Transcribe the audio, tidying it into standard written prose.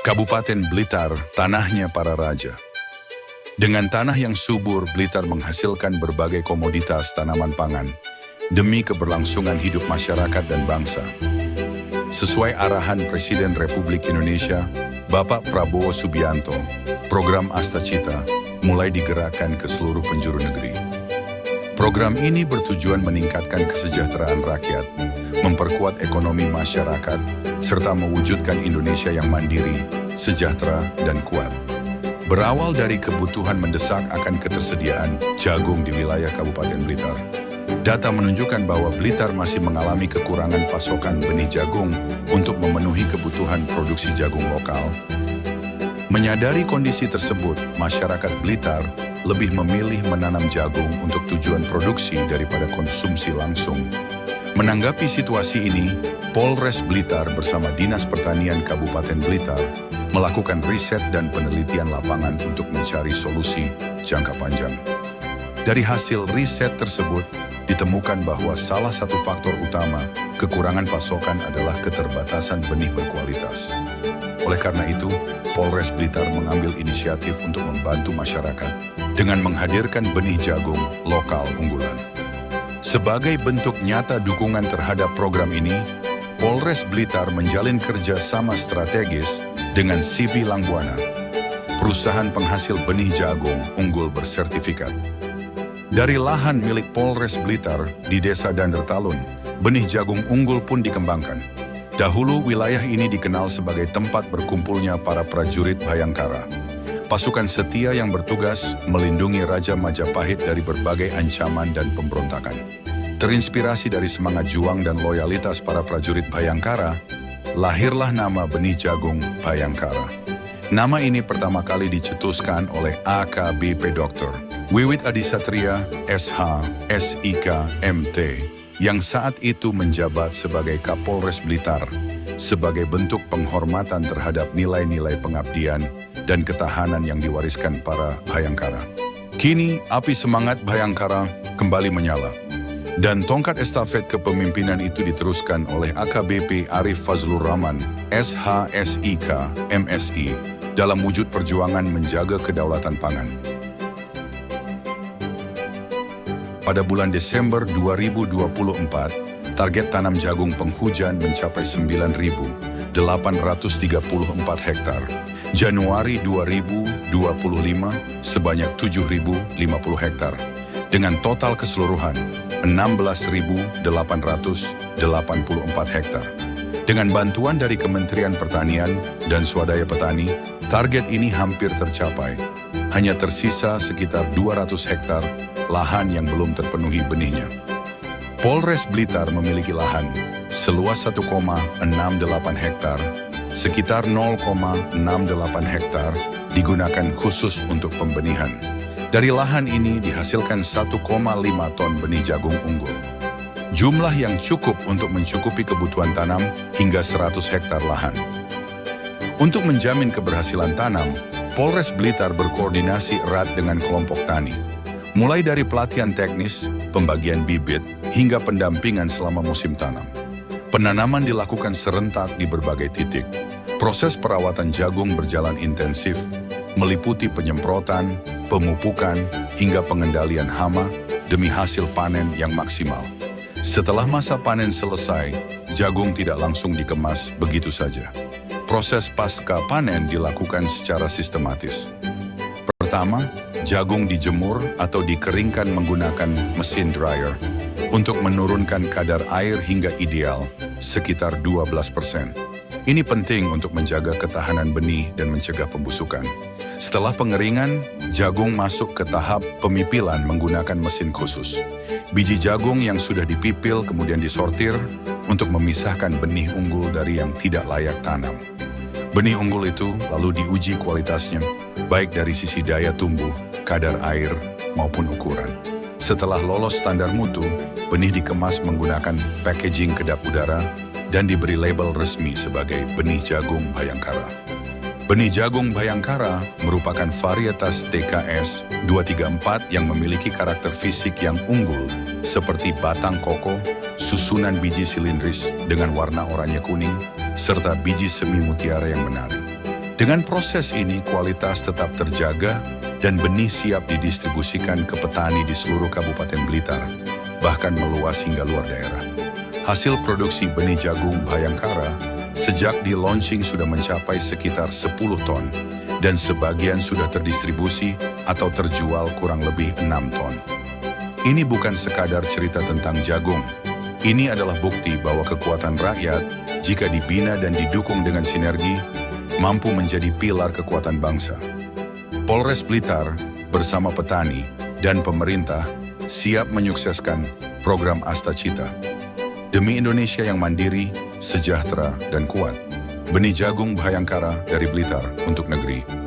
Kabupaten Blitar, tanahnya para raja. Dengan tanah yang subur, Blitar menghasilkan berbagai komoditas tanaman pangan demi keberlangsungan hidup masyarakat dan bangsa. Sesuai arahan Presiden Republik Indonesia, Bapak Prabowo Subianto, program Astacita mulai digerakkan ke seluruh penjuru negeri. Program ini bertujuan meningkatkan kesejahteraan rakyat, memperkuat ekonomi masyarakat, serta mewujudkan Indonesia yang mandiri, sejahtera, dan kuat. Berawal dari kebutuhan mendesak akan ketersediaan jagung di wilayah Kabupaten Blitar, data menunjukkan bahwa Blitar masih mengalami kekurangan pasokan benih jagung untuk memenuhi kebutuhan produksi jagung lokal. Menyadari kondisi tersebut, masyarakat Blitar lebih memilih menanam jagung untuk tujuan produksi daripada konsumsi langsung. Menanggapi situasi ini, Polres Blitar bersama Dinas Pertanian Kabupaten Blitar melakukan riset dan penelitian lapangan untuk mencari solusi jangka panjang. Dari hasil riset tersebut, ditemukan bahwa salah satu faktor utama kekurangan pasokan adalah keterbatasan benih berkualitas. Oleh karena itu, Polres Blitar mengambil inisiatif untuk membantu masyarakat dengan menghadirkan benih jagung lokal unggulan. Sebagai bentuk nyata dukungan terhadap program ini, Polres Blitar menjalin kerjasama strategis dengan CV Langbuana, perusahaan penghasil benih jagung unggul bersertifikat. Dari lahan milik Polres Blitar di Desa Dandertalun, benih jagung unggul pun dikembangkan. Dahulu wilayah ini dikenal sebagai tempat berkumpulnya para prajurit Bhayangkara, pasukan setia yang bertugas melindungi Raja Majapahit dari berbagai ancaman dan pemberontakan. Terinspirasi dari semangat juang dan loyalitas para prajurit Bhayangkara, lahirlah nama benih jagung Bhayangkara. Nama ini pertama kali dicetuskan oleh AKBP Dr. Wiwit Adisatria, SH, SIK, MT, yang saat itu menjabat sebagai Kapolres Blitar, sebagai bentuk penghormatan terhadap nilai-nilai pengabdian dan ketahanan yang diwariskan para Bhayangkara. Kini, api semangat Bhayangkara kembali menyala, dan tongkat estafet kepemimpinan itu diteruskan oleh AKBP Arif Fazlur Rahman, SH, SIK, MSI, dalam wujud perjuangan menjaga kedaulatan pangan. Pada bulan Desember 2024, target tanam jagung penghujan mencapai 9.834 hektar. Januari 2025 sebanyak 7.050 hektar. Dengan total keseluruhan 16.884 hektar. Dengan bantuan dari Kementerian Pertanian dan Swadaya Petani, target ini hampir tercapai. Hanya tersisa sekitar 200 hektar lahan yang belum terpenuhi benihnya. Polres Blitar memiliki lahan seluas 1,68 hektar, sekitar 0,68 hektar digunakan khusus untuk pembenihan. Dari lahan ini dihasilkan 1,5 ton benih jagung unggul. Jumlah yang cukup untuk mencukupi kebutuhan tanam hingga 100 hektar lahan. Untuk menjamin keberhasilan tanam, Polres Blitar berkoordinasi erat dengan kelompok tani. Mulai dari pelatihan teknis, pembagian bibit, hingga pendampingan selama musim tanam. Penanaman dilakukan serentak di berbagai titik. Proses perawatan jagung berjalan intensif, meliputi penyemprotan, pemupukan, hingga pengendalian hama demi hasil panen yang maksimal. Setelah masa panen selesai, jagung tidak langsung dikemas begitu saja. Proses pasca panen dilakukan secara sistematis. Pertama, jagung dijemur atau dikeringkan menggunakan mesin dryer untuk menurunkan kadar air hingga ideal, sekitar 12%. Ini penting untuk menjaga ketahanan benih dan mencegah pembusukan. Setelah pengeringan, jagung masuk ke tahap pemipilan menggunakan mesin khusus. Biji jagung yang sudah dipipil kemudian disortir untuk memisahkan benih unggul dari yang tidak layak tanam. Benih unggul itu lalu diuji kualitasnya, baik dari sisi daya tumbuh, kadar air, maupun ukuran. Setelah lolos standar mutu, benih dikemas menggunakan packaging kedap udara dan diberi label resmi sebagai benih jagung Bhayangkara. Benih jagung Bhayangkara merupakan varietas TKS 234 yang memiliki karakter fisik yang unggul seperti batang koko, susunan biji silindris dengan warna oranye kuning, serta biji semi mutiara yang menarik. Dengan proses ini, kualitas tetap terjaga dan benih siap didistribusikan ke petani di seluruh Kabupaten Blitar, bahkan meluas hingga luar daerah. Hasil produksi benih jagung Bhayangkara sejak di-launching sudah mencapai sekitar 10 ton, dan sebagian sudah terdistribusi atau terjual kurang lebih 6 ton. Ini bukan sekadar cerita tentang jagung. Ini adalah bukti bahwa kekuatan rakyat, jika dibina dan didukung dengan sinergi, mampu menjadi pilar kekuatan bangsa. Polres Blitar bersama petani dan pemerintah siap menyukseskan program Astacita. Demi Indonesia yang mandiri, sejahtera, dan kuat. Benih jagung Bhayangkara dari Blitar untuk negeri.